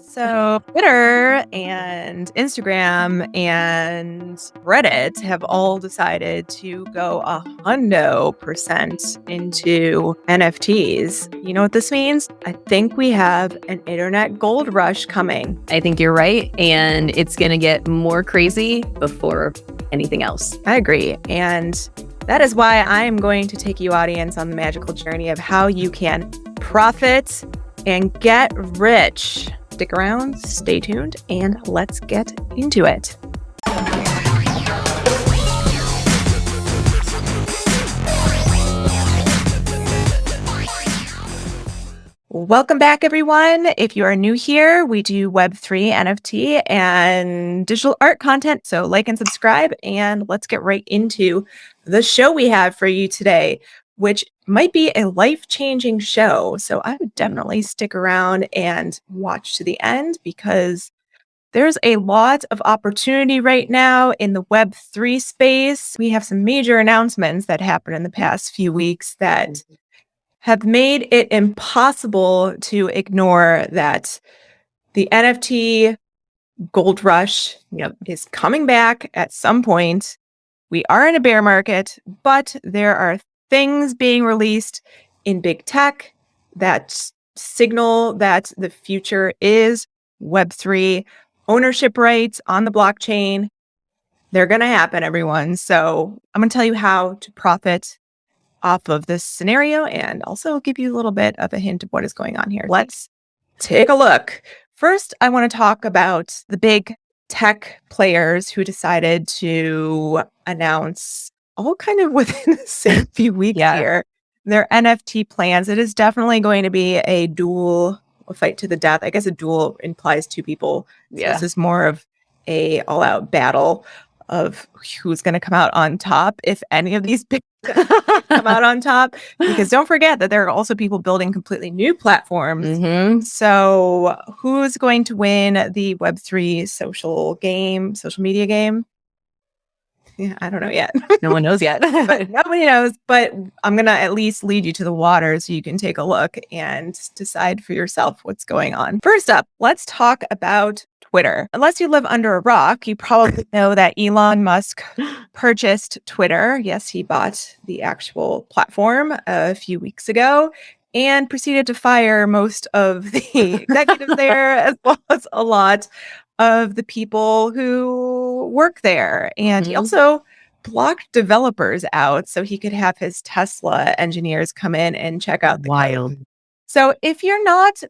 So, Twitter and Instagram and Reddit have all decided to go 100% into NFTs. You know what this means? I think we have an internet gold rush coming. I think you're right. And it's going to get more crazy before anything else. I agree. And that is why I am going to take you, audience, on the magical journey of how you can profit and get rich. Stick around, stay tuned, and let's get into it. Welcome back, everyone. If you are new here, we do Web3, NFT, and digital art content. So like and subscribe, and let's get right into the show we have for you today, which might be a life-changing show. So I would definitely stick around and watch to the end because there's a lot of opportunity right now in the Web3 space. We have some major announcements that happened in the past few weeks that have made it impossible to ignore that the NFT gold rush is coming back at some point. We are in a bear market, but there are things being released in big tech that signal that the future is Web3. Ownership rights on the blockchain, they're going to happen, everyone. So I'm going to tell you how to profit off of this scenario and also give you a little bit of a hint of what is going on here. Let's take a look. First, I want to talk about the big tech players who decided to announce all kind of within the same few weeks here their NFT plans. It is definitely going to be a duel, a fight to the death. I guess a duel implies two people. So this is more of a all-out battle of who's going to come out on top, if any of these big come out on top, because don't forget that there are also people building completely new platforms. So who's going to win the Web3 social media game? Yeah, I don't know yet. No one knows yet. But nobody knows, but I'm going to at least lead you to the water so you can take a look and decide for yourself what's going on. First up, let's talk about Twitter. Unless you live under a rock, you probably know that Elon Musk purchased Twitter. Yes, he bought the actual platform a few weeks ago and proceeded to fire most of the executives there, as well as a lot of the people who work there. And he also blocked developers out so he could have his Tesla engineers come in and check out the code. So if you're not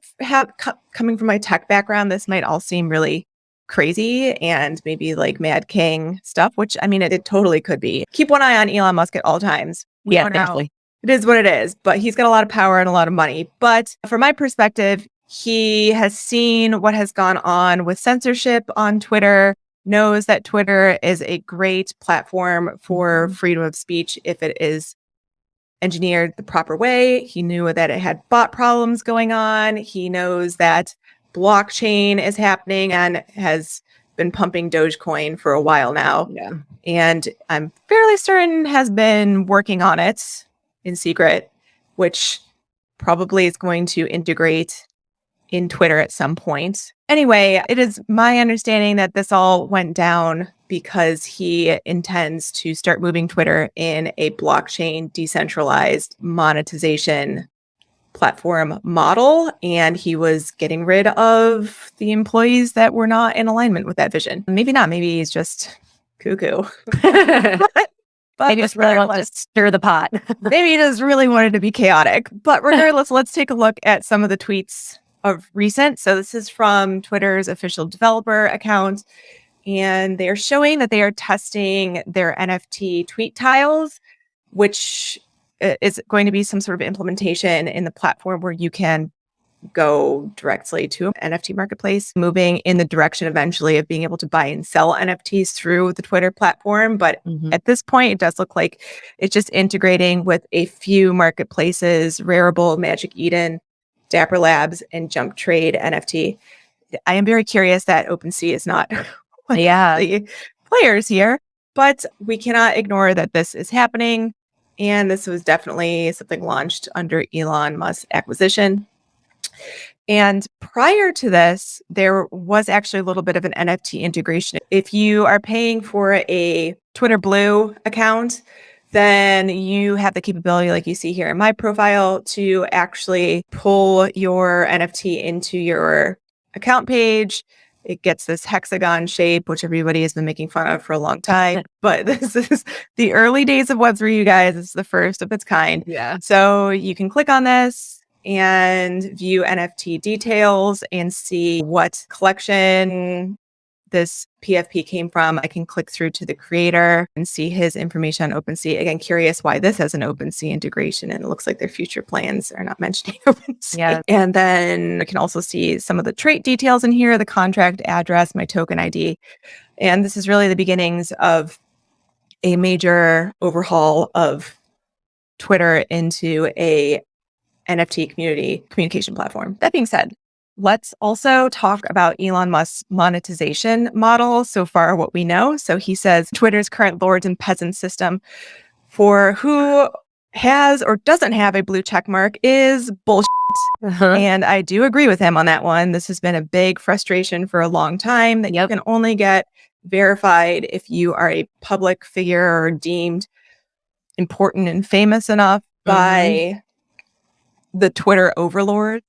coming from my tech background, this might all seem really crazy and maybe like Mad King stuff, which I mean, it totally could be. Keep one eye on Elon Musk at all times. Definitely. It is what it is, but he's got a lot of power and a lot of money. But from my perspective, he has seen what has gone on with censorship on Twitter, knows that Twitter is a great platform for freedom of speech if it is engineered the proper way. He knew that it had bot problems going on. He knows that blockchain is happening and has been pumping Dogecoin for a while now. And I'm fairly certain has been working on it in secret, which probably is going to integrate in Twitter at some point. Anyway, it is my understanding that this all went down because he intends to start moving Twitter in a blockchain decentralized monetization platform model. And he was getting rid of the employees that were not in alignment with that vision. Maybe not. Maybe he's just cuckoo. But maybe just really wants to stir the pot. Maybe he just really wanted to be chaotic. But regardless, let's take a look at some of the tweets of recent. So this is from Twitter's official developer account, and they are showing that they are testing their NFT tweet tiles, which is going to be some sort of implementation in the platform where you can go directly to an NFT marketplace, moving in the direction eventually of being able to buy and sell NFTs through the Twitter platform. But at this point, it does look like it's just integrating with a few marketplaces: Rarible, Magic Eden, Dapper Labs, and Jump Trade NFT. I am very curious that OpenSea is not one of the players here, but we cannot ignore that this is happening. And this was definitely something launched under Elon Musk's acquisition. And prior to this, there was actually a little bit of an NFT integration. If you are paying for a Twitter Blue account, then you have the capability, like you see here in my profile, to actually pull your NFT into your account page. It gets this hexagon shape, which everybody has been making fun of for a long time. But this is the early days of Web3, you guys. It's the first of its kind. Yeah. So you can click on this and view NFT details and see what collection this PFP came from. I can click through to the creator and see his information on OpenSea. Again, curious why this has an OpenSea integration, and it looks like their future plans are not mentioning OpenSea. Yeah. And then I can also see some of the trait details in here, the contract address, my token ID. And this is really the beginnings of a major overhaul of Twitter into a NFT communication platform. That being said, let's also talk about Elon Musk's monetization model so far, what we know. So he says Twitter's current lords and peasants system for who has or doesn't have a blue check mark is bullshit. And I do agree with him on that one. This has been a big frustration for a long time that you can only get verified if you are a public figure or deemed important and famous enough by the Twitter overlord.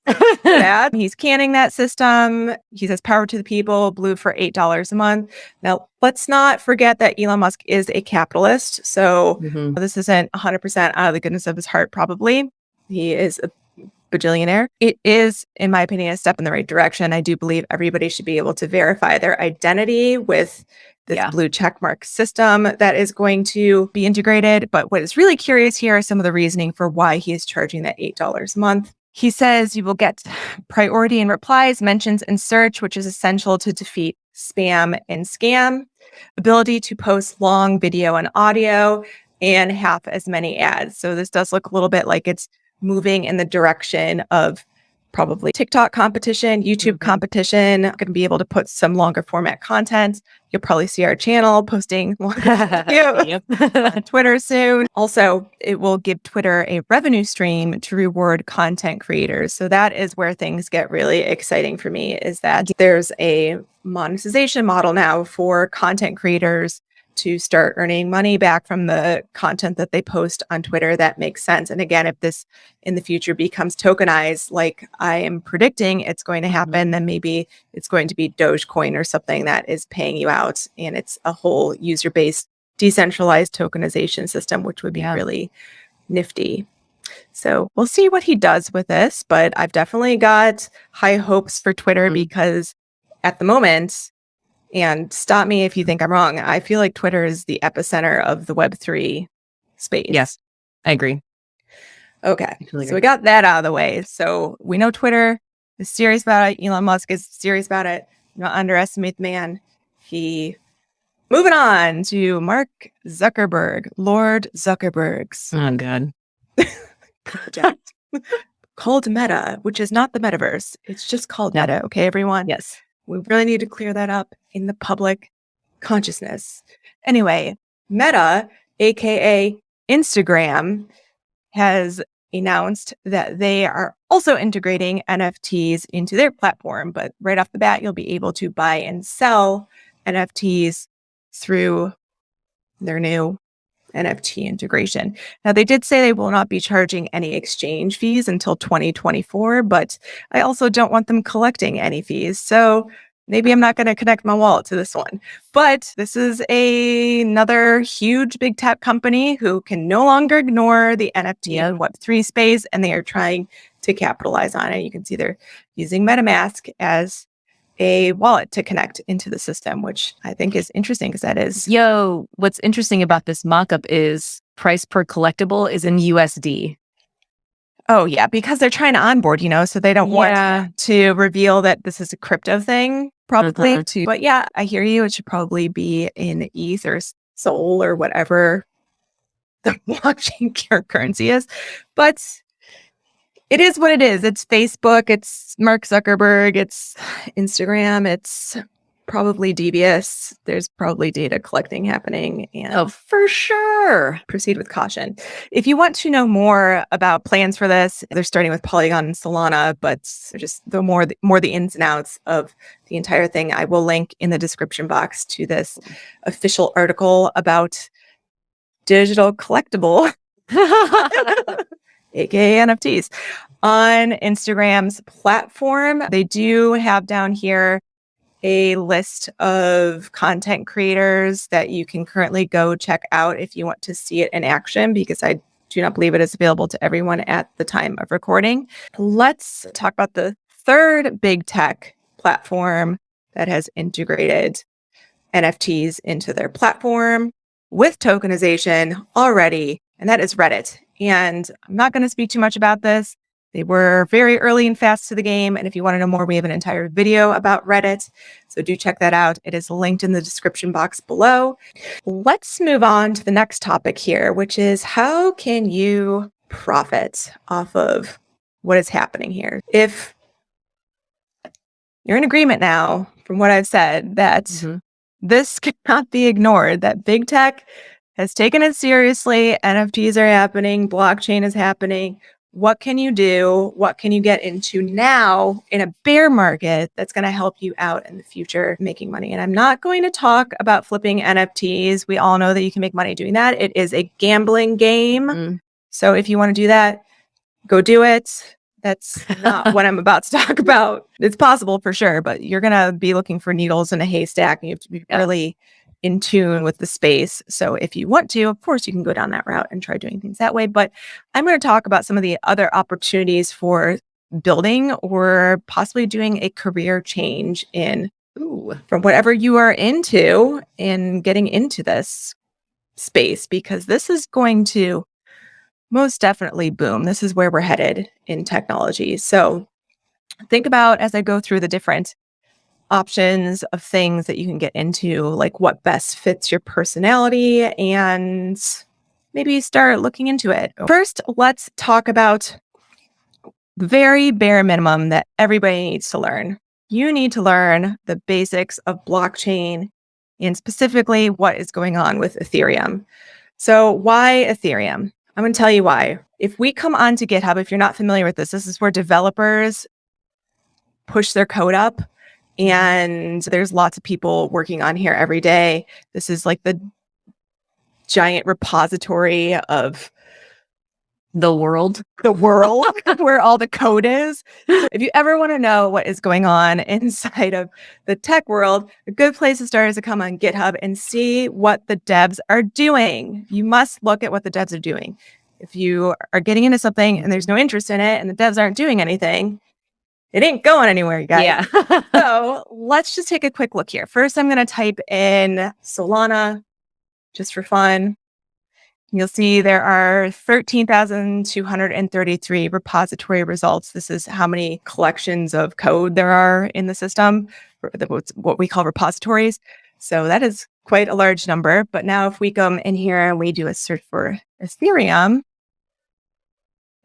He's canning that system. He says power to the people, blue for $8 a month. Now, let's not forget that Elon Musk is a capitalist. So this isn't 100% out of the goodness of his heart, probably. He is a bajillionaire. It is, in my opinion, a step in the right direction. I do believe everybody should be able to verify their identity with this blue checkmark system that is going to be integrated. But what is really curious here are some of the reasoning for why he is charging that $8 a month. He says you will get priority in replies, mentions, and search, which is essential to defeat spam and scam, ability to post long video and audio, and half as many ads. So this does look a little bit like it's moving in the direction of probably TikTok competition, YouTube competition. Going to be able to put some longer format content. You'll probably see our channel posting on Twitter soon. Also, it will give Twitter a revenue stream to reward content creators. So that is where things get really exciting for me, is that there's a monetization model now for content creators to start earning money back from the content that they post on Twitter. That makes sense. And again, if this in the future becomes tokenized, like I am predicting it's going to happen, then maybe it's going to be Dogecoin or something that is paying you out. And it's a whole user-based decentralized tokenization system, which would be really nifty. So we'll see what he does with this, but I've definitely got high hopes for Twitter because at the moment, and stop me if you think I'm wrong, I feel like Twitter is the epicenter of the Web3 space. Yes, I agree. Okay, so we got that out of the way. So we know Twitter is serious about it. Elon Musk is serious about it. Not underestimate the man. Moving on to Mark Zuckerberg, Lord Zuckerberg's. Oh, God. Project called Meta, which is not the metaverse. It's just called Meta. Okay, everyone? Yes. We really need to clear that up in the public consciousness. Anyway, Meta, aka Instagram, has announced that they are also integrating NFTs into their platform. But right off the bat, you'll be able to buy and sell NFTs through their new NFT integration. Now, they did say they will not be charging any exchange fees until 2024, but I also don't want them collecting any fees. So maybe I'm not going to connect my wallet to this one. But this is another huge big tech company who can no longer ignore the NFT and Web3 space, and they are trying to capitalize on it. You can see they're using MetaMask as a wallet to connect into the system, which I think is interesting because that is... What's interesting about this mockup is price per collectible is in USD. Oh, yeah, because they're trying to onboard, so they don't want to reveal that this is a crypto thing, probably. But yeah, I hear you. It should probably be in ETH or Sol or whatever the blockchain currency is. But it is what it is. It's Facebook, it's Mark Zuckerberg, it's Instagram, it's probably devious. There's probably data collecting happening, and Oh, for sure. proceed with caution. If you want to know more about plans for this, they're starting with Polygon and Solana, but just the more the ins and outs of the entire thing, I will link in the description box to this official article about digital collectible, aka NFTs, on Instagram's platform. They do have down here a list of content creators that you can currently go check out if you want to see it in action, because I do not believe it is available to everyone at the time of recording. Let's talk about the third big tech platform that has integrated NFTs into their platform with tokenization already, and that is Reddit. And I'm not going to speak too much about this. They were very early and fast to the game. And if you want to know more, we have an entire video about Reddit. So do check that out. It is linked in the description box below. Let's move on to the next topic here, which is how can you profit off of what is happening here? If you're in agreement now, from what I've said, that this cannot be ignored, that big tech has taken it seriously. NFTs are happening. Blockchain is happening. What can you do? What can you get into now in a bear market that's going to help you out in the future making money? And I'm not going to talk about flipping NFTs. We all know that you can make money doing that. It is a gambling game. So if you want to do that, go do it. That's not what I'm about to talk about. It's possible for sure, but you're going to be looking for needles in a haystack, and you have to be really in tune with the space. So if you want to, of course, you can go down that route and try doing things that way. But I'm going to talk about some of the other opportunities for building or possibly doing a career change in from whatever you are into and getting into this space, because this is going to most definitely boom. This is where we're headed in technology. So think about, as I go through the different options of things that you can get into, like what best fits your personality, and maybe start looking into it. First, let's talk about the very bare minimum that everybody needs to learn. You need to learn the basics of blockchain and specifically what is going on with Ethereum. So why Ethereum? I'm going to tell you why. If we come onto GitHub, if you're not familiar with this, this is where developers push their code up, and there's lots of people working on here every day. This is like the giant repository of the world where all the code is. So if you ever want to know what is going on inside of the tech world, a good place to start is to come on GitHub and see what the devs are doing. You must look at what the devs are doing. If you are getting into something and there's no interest in it and the devs aren't doing anything, it ain't going anywhere, you guys. Yeah. So let's just take a quick look here. First, I'm going to type in Solana just for fun. You'll see there are 13,233 repository results. This is how many collections of code there are in the system, what we call repositories. So that is quite a large number. But now if we come in here and we do a search for Ethereum,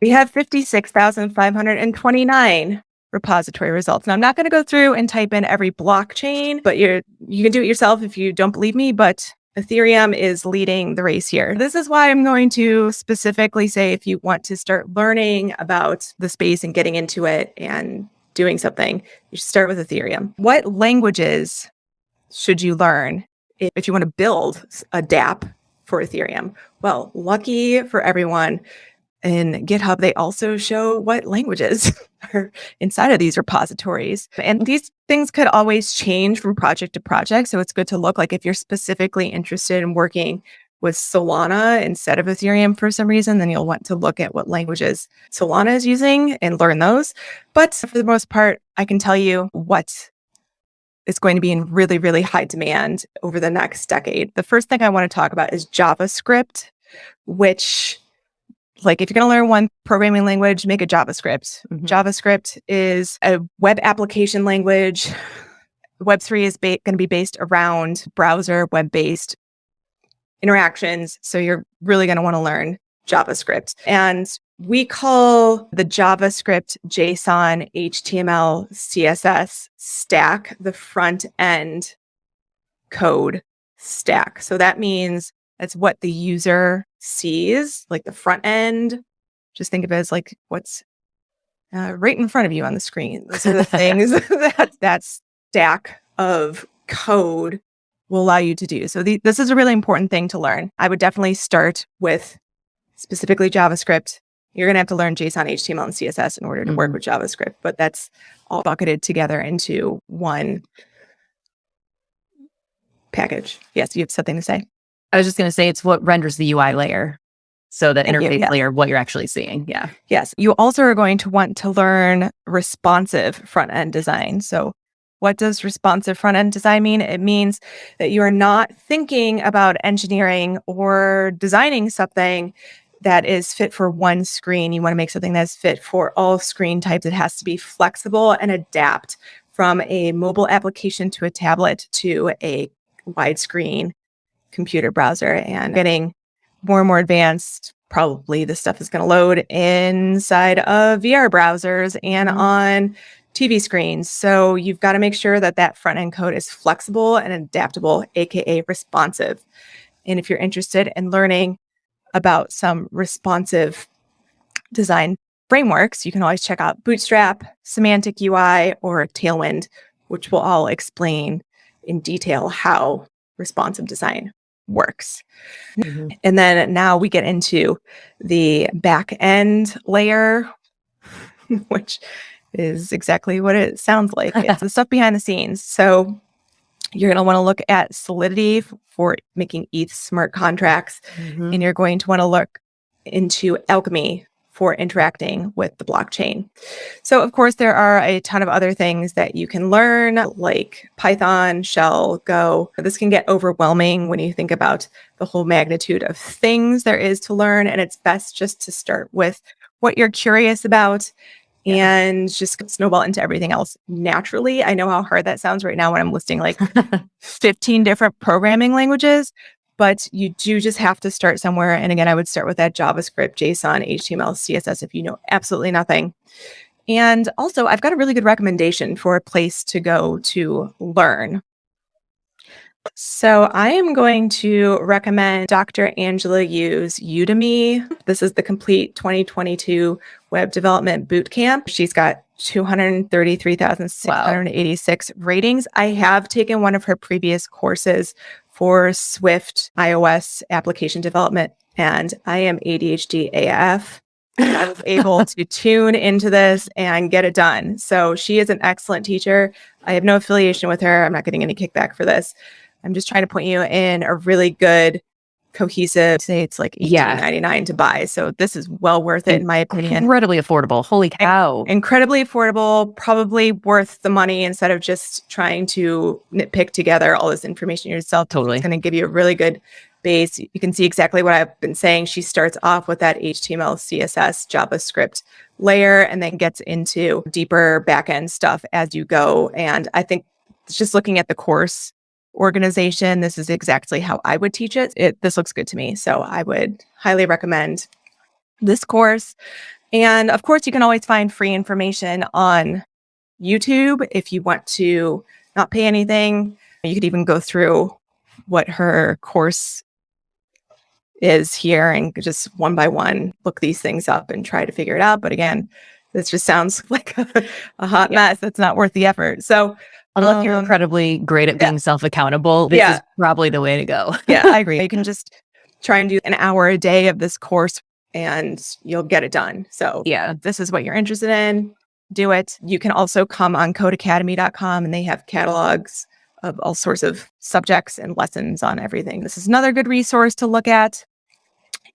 we have 56,529 repository results. Now, I'm not going to go through and type in every blockchain, but you can do it yourself if you don't believe me, but Ethereum is leading the race here. This is why I'm going to specifically say, if you want to start learning about the space and getting into it and doing something, you should start with Ethereum. What languages should you learn if you want to build a dApp for Ethereum? Well, lucky for everyone, in GitHub, they also show what languages are inside of these repositories. And these things could always change from project to project. So it's good to look, like if you're specifically interested in working with Solana instead of Ethereum for some reason, then you'll want to look at what languages Solana is using and learn those. But for the most part, I can tell you what is going to be in really, really high demand over the next decade. The first thing I want to talk about is JavaScript, which, like, if you're going to learn one programming language, make a JavaScript. JavaScript is a web application language. Web3 is going to be based around browser, web-based interactions. So you're really going to want to learn JavaScript. And we call the JavaScript, JSON, HTML, CSS stack the front end code stack. So that means that's what the user sees, like the front end. Just think of it as like what's right in front of you on the screen. Those are the things that stack of code will allow you to do. So this is a really important thing to learn. I would definitely start with specifically JavaScript. You're going to have to learn JSON, HTML, and CSS in order to work with JavaScript, but that's all bucketed together into one package. Yes, you have something to say? I was just going to say it's what renders the UI layer. So the interface layer, what you're actually seeing. Yeah. Yes. You also are going to want to learn responsive front-end design. So what does responsive front-end design mean? It means that you are not thinking about engineering or designing something that is fit for one screen. You want to make something that's fit for all screen types. It has to be flexible and adapt from a mobile application to a tablet to a widescreen computer browser. And getting more and more advanced, probably this stuff is going to load inside of VR browsers and on TV screens. So you've got to make sure that that front end code is flexible and adaptable, aka responsive. And if you're interested in learning about some responsive design frameworks, you can always check out Bootstrap, Semantic UI, or Tailwind, which will all explain in detail how responsive design works. And then now we get into the back end layer, which is exactly what it sounds like. It's the stuff behind the scenes. So you're going to want to look at Solidity for making ETH smart contracts. And you're going to want to look into Alchemy for interacting with the blockchain. So, of course, there are a ton of other things that you can learn, like Python, Shell, Go. This can get overwhelming when you think about the whole magnitude of things there is to learn. And it's best just to start with what you're curious about and just snowball into everything else naturally. I know how hard that sounds right now when I'm listing like 15 different programming languages. But you do just have to start somewhere. And again, I would start with that JavaScript, JSON, HTML, CSS if you know absolutely nothing. And also, I've got a really good recommendation for a place to go to learn. So I am going to recommend Dr. Angela Yu's Udemy. This is the complete 2022 Web Development Bootcamp. She's got 233,686 ratings. I have taken one of her previous courses for Swift iOS application development, and I am ADHD AF. I was able to tune into this and get it done. So she is an excellent teacher. I have no affiliation with her. I'm not getting any kickback for this. I'm just trying to point you in a really good, cohesive, say it's like $18.99 to buy. So this is well worth it, in my opinion. Incredibly affordable. Holy cow. Incredibly affordable, probably worth the money instead of just trying to nitpick together all this information yourself. Totally. It's going to give you a really good base. You can see exactly what I've been saying. She starts off with that HTML, CSS, JavaScript layer, and then gets into deeper backend stuff as you go. And I think just looking at the course organization, this is exactly how I would teach it. This looks good to me. So I would highly recommend this course. And of course, you can always find free information on YouTube if you want to not pay anything. You could even go through what her course is here and just one by one look these things up and try to figure it out. But again, this just sounds like a hot mess that's not worth the effort. So unless you're incredibly great at being self-accountable, this is probably the way to go. Yeah, I agree. You can just try and do an hour a day of this course and you'll get it done. So if this is what you're interested in, do it. You can also come on codeacademy.com and they have catalogs of all sorts of subjects and lessons on everything. This is another good resource to look at.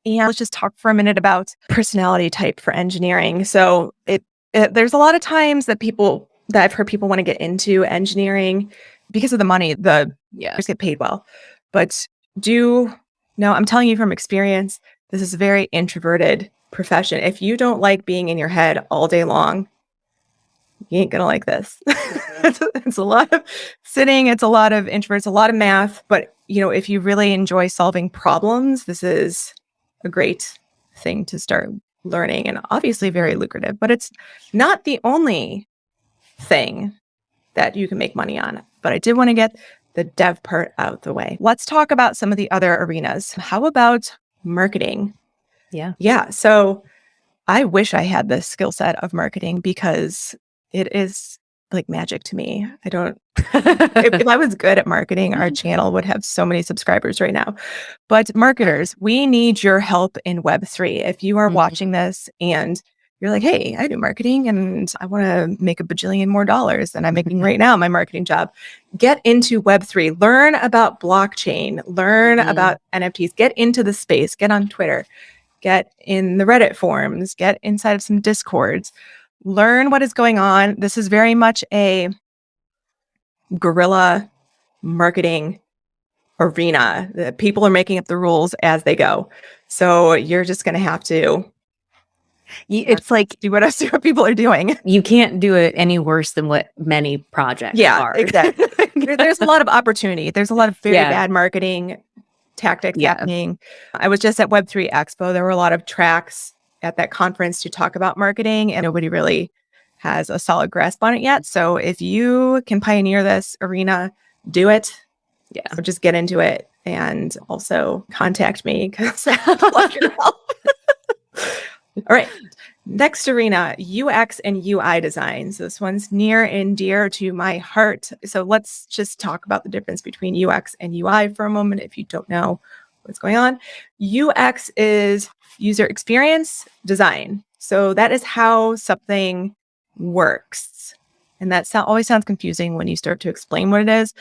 And let's just talk for a minute about personality type for engineering. So there's a lot of times that I've heard people want to get into engineering because of the money. The just get paid well. But I'm telling you from experience, this is a very introverted profession. If you don't like being in your head all day long, you ain't gonna like this. It's a lot of sitting, it's a lot of introverts, a lot of math. But if you really enjoy solving problems, this is a great thing to start learning and obviously very lucrative, but it's not the only thing that you can make money on. But I did want to get the dev part out the way. Let's talk about some of the other arenas. How about marketing? Yeah. So I wish I had the skill set of marketing because it is like magic to me. I don't, if I was good at marketing, our channel would have so many subscribers right now. But marketers, we need your help in Web3. If you are watching this and you're like, hey, I do marketing and I want to make a bajillion more dollars than I'm making right now in my marketing job, get into Web3, learn about blockchain, learn about NFTs, get into the space, get on Twitter, get in the Reddit forums, get inside of some Discords, learn what is going on. This is very much a guerrilla marketing arena. The people are making up the rules as they go. So you're just going to have to it's like do what people are doing. You can't do it any worse than what many projects are. Exactly. There's a lot of opportunity. There's a lot of very bad marketing tactics happening. I was just at Web3 Expo. There were a lot of tracks at that conference to talk about marketing, and nobody really has a solid grasp on it yet. So if you can pioneer this arena, do it. So just get into it and also contact me because I'd love your help. All right. Next arena, UX and UI design. So this one's near and dear to my heart. So let's just talk about the difference between UX and UI for a moment if you don't know what's going on. UX is user experience design. So that is how something works. And that always sounds confusing when you start to explain what it is.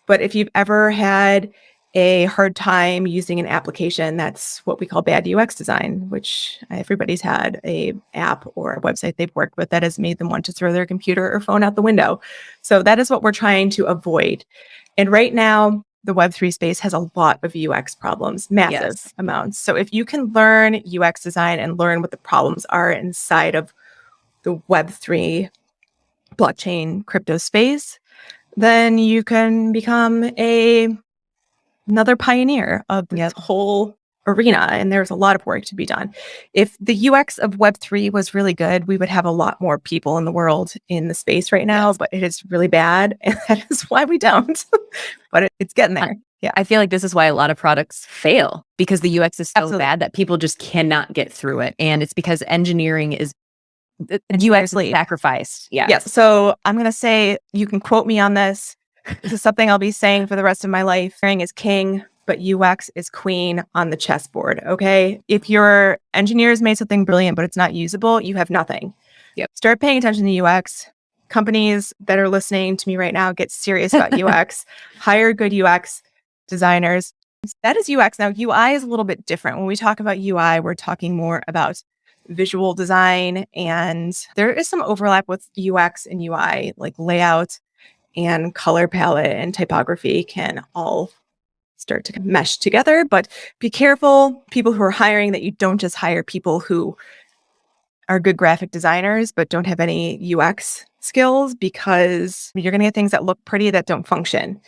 But if you've ever had a hard time using an application, that's what we call bad UX design, which everybody's had a app or a website they've worked with that has made them want to throw their computer or phone out the window. So that is what we're trying to avoid. And right now, the Web3 space has a lot of UX problems, massive amounts. So if you can learn UX design and learn what the problems are inside of the Web3 blockchain crypto space, then you can become another pioneer of this whole arena. And there's a lot of work to be done. If the UX of Web3 was really good, we would have a lot more people in the world in the space right now, but it is really bad. And that is why we don't. But it's getting there. I feel like this is why a lot of products fail, because the UX is so bad that people just cannot get through it. And it's because engineering is UX sacrificed. Yes. So I'm going to say, you can quote me on this. This is something I'll be saying for the rest of my life. Engineering is king, but UX is queen on the chessboard. Okay. If your engineers made something brilliant, but it's not usable, you have nothing. Start paying attention to UX. Companies that are listening to me right now, get serious about UX. Hire good UX designers. That is UX. Now, UI is a little bit different. When we talk about UI, we're talking more about visual design, and there is some overlap with UX and UI, like layout and color palette and typography can all start to mesh together. But be careful, people who are hiring, that you don't just hire people who are good graphic designers but don't have any UX skills, because you're going to get things that look pretty that don't function.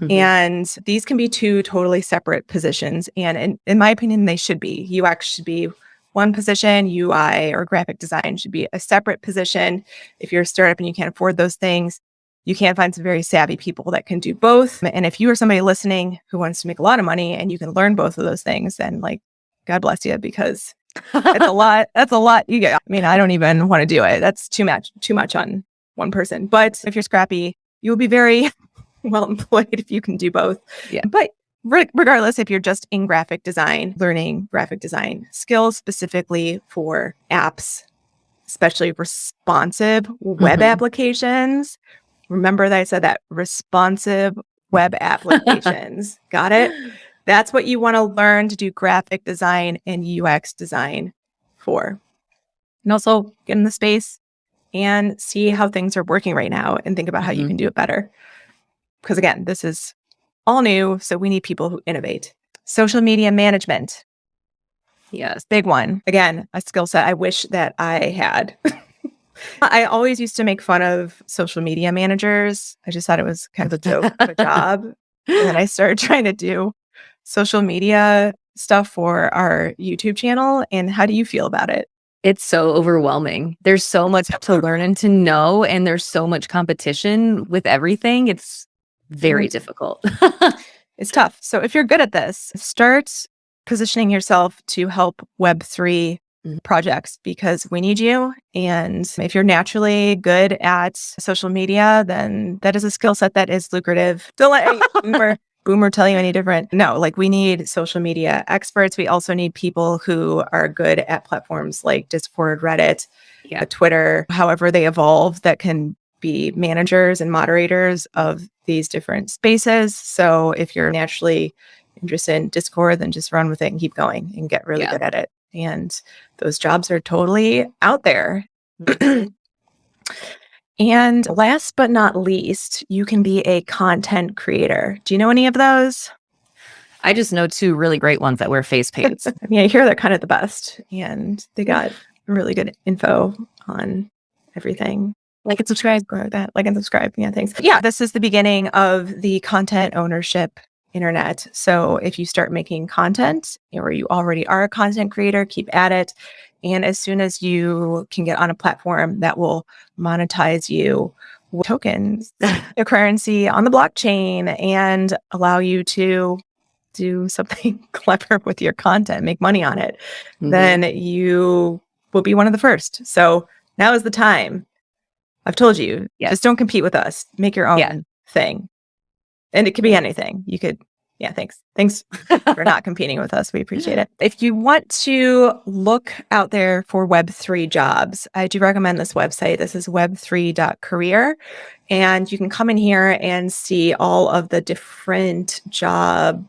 And these can be two totally separate positions. And in my opinion, they should be. UX should be one position, UI or graphic design should be a separate position. If you're a startup and you can't afford those things, you can find some very savvy people that can do both. And if you are somebody listening who wants to make a lot of money and you can learn both of those things, then like, God bless you, because it's a lot. That's a lot. You get, I mean, I don't even want to do it. That's too much on one person. But if you're scrappy, you will be very well employed if you can do both. But regardless, if you're just in graphic design, learning graphic design skills specifically for apps, especially responsive web applications. Remember that I said that, responsive web applications. Got it? That's what you want to learn to do graphic design and UX design for. And also get in the space and see how things are working right now and think about how you can do it better. Because again, this is all new, so we need people who innovate. Social media management. Yes, big one. Again, a skill set I wish that I had. I always used to make fun of social media managers. I just thought it was kind of a joke of a job. And then I started trying to do social media stuff for our YouTube channel. And how do you feel about it? It's so overwhelming. There's so much to learn and to know, and there's so much competition with everything. It's very difficult. It's tough. So if you're good at this, start positioning yourself to help Web3 projects because we need you. And if you're naturally good at social media, then that is a skill set that is lucrative. Don't let any boomer tell you any different. No, like we need social media experts. We also need people who are good at platforms like Discord, Reddit, Twitter, however they evolve, that can be managers and moderators of these different spaces. So if you're naturally interested in Discord, then just run with it and keep going and get really good at it. And those jobs are totally out there. And last but not least, you can be a content creator. Do you know any of those? I just know 2 really great ones that wear face paints. I hear they're kind of the best. And they got really good info on everything. Like and subscribe. Like and subscribe. Yeah, thanks. Yeah, this is the beginning of the content ownership internet. So if you start making content or you already are a content creator, keep at it. And as soon as you can get on a platform that will monetize you with tokens, a currency on the blockchain, and allow you to do something clever with your content, make money on it, then you will be one of the first. So now is the time. I've told you, just don't compete with us. Make your own thing. And it could be anything. You could, thanks. Thanks for not competing with us. We appreciate it. If you want to look out there for Web3 jobs, I do recommend this website. This is web3.career. And you can come in here and see all of the different job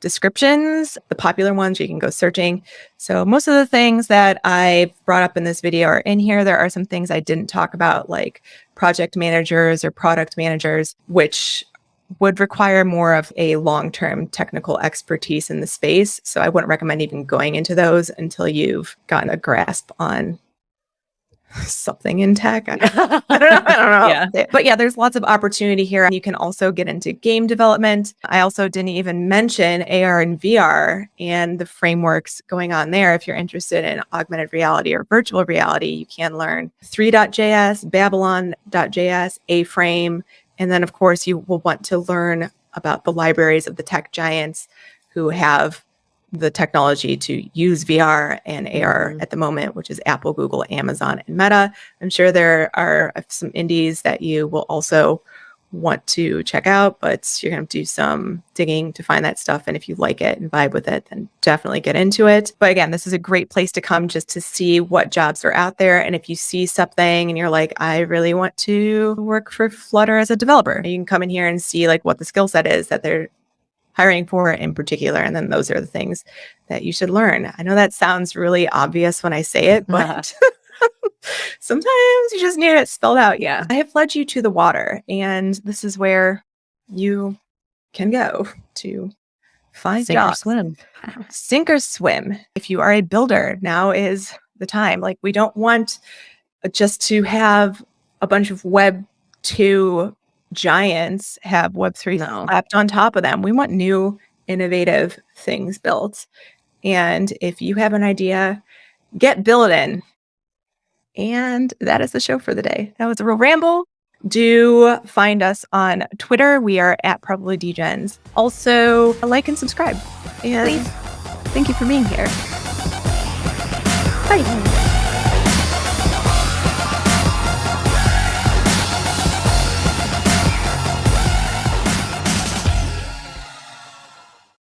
descriptions, the popular ones. You can go searching. So most of the things that I brought up in this video are in here. There are some things I didn't talk about, like project managers or product managers, which would require more of a long-term technical expertise in the space. So I wouldn't recommend even going into those until you've gotten a grasp on something in tech. I don't know. But yeah, there's lots of opportunity here. You can also get into game development. I also didn't even mention AR and VR and the frameworks going on there. If you're interested in augmented reality or virtual reality, you can learn 3.js, Babylon.js, A-Frame. And then, of course, you will want to learn about the libraries of the tech giants who have the technology to use VR and AR at the moment, which is Apple, Google, Amazon, and Meta. I'm sure there are some indies that you will also want to check out, but you're going to do some digging to find that stuff. And if you like it and vibe with it, then definitely get into it. But again, this is a great place to come just to see what jobs are out there. And if you see something and you're like, I really want to work for Flutter as a developer, you can come in here and see like what the skill set is that they're hiring for in particular. And then those are the things that you should learn. I know that sounds really obvious when I say it, but sometimes you just need it spelled out. Yeah. I have led you to the water, and this is where you can go to find Sink or jobs. swim. Sink or swim. If you are a builder, now is the time. Like, we don't want just to have a bunch of Web 2 giants have Web3 slapped on top of them. We want new, innovative things built. And if you have an idea, get building. And that is the show for the day. That was a real ramble. Do find us on Twitter. We are at Probably Degens. Also, like and subscribe. And please, thank you for being here. Bye.